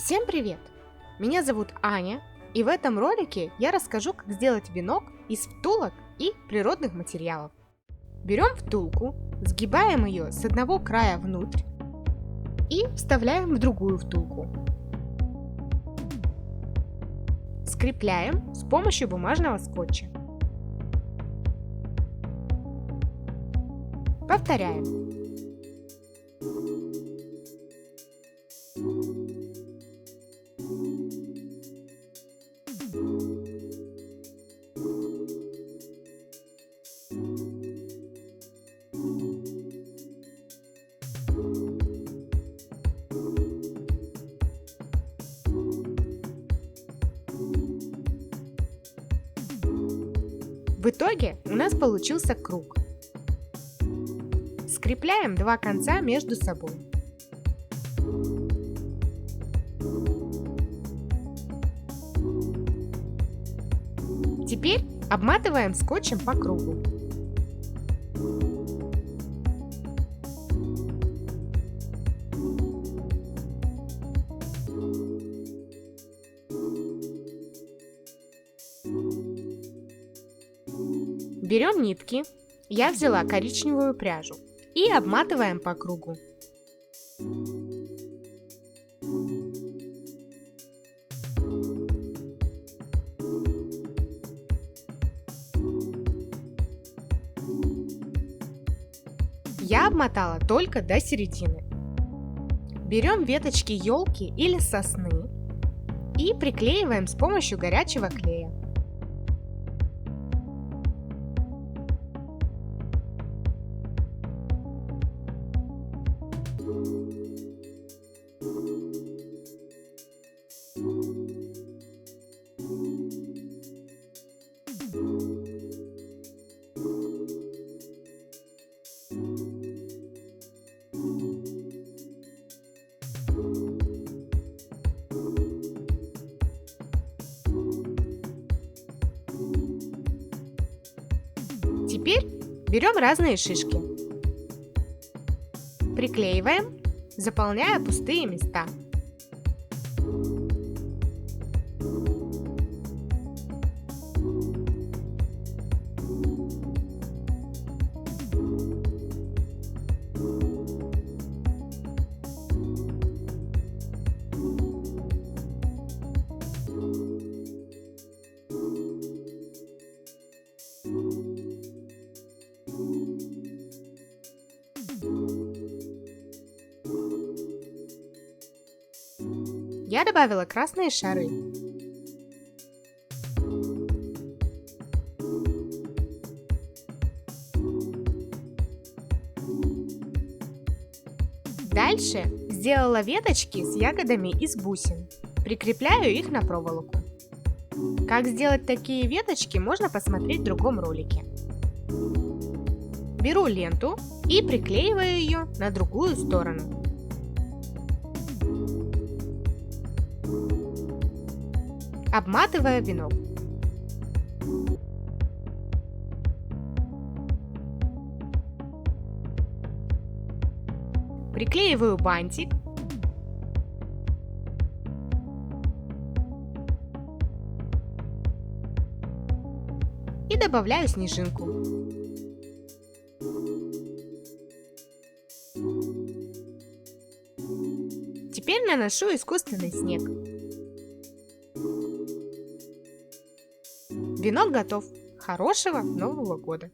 Всем привет! Меня зовут Аня, и в этом ролике я расскажу, как сделать венок из втулок и природных материалов. Берем втулку, сгибаем ее с одного края внутрь и вставляем в другую втулку. Скрепляем с помощью бумажного скотча. Повторяем. В итоге у нас получился круг. Скрепляем два конца между собой. Теперь обматываем скотчем по кругу. Берем нитки, я взяла коричневую пряжу, и обматываем по кругу. Я обмотала только до середины. Берем веточки елки или сосны и приклеиваем с помощью горячего клея. Теперь берем разные шишки, приклеиваем, заполняя пустые места. Я добавила красные шары. Дальше сделала веточки с ягодами из бусин. Прикрепляю их на проволоку. Как сделать такие веточки, можно посмотреть в другом ролике. Беру ленту и приклеиваю ее на другую сторону. Обматываю венок. Приклеиваю бантик. И добавляю снежинку. Теперь наношу искусственный снег. Венок готов. Хорошего Нового года!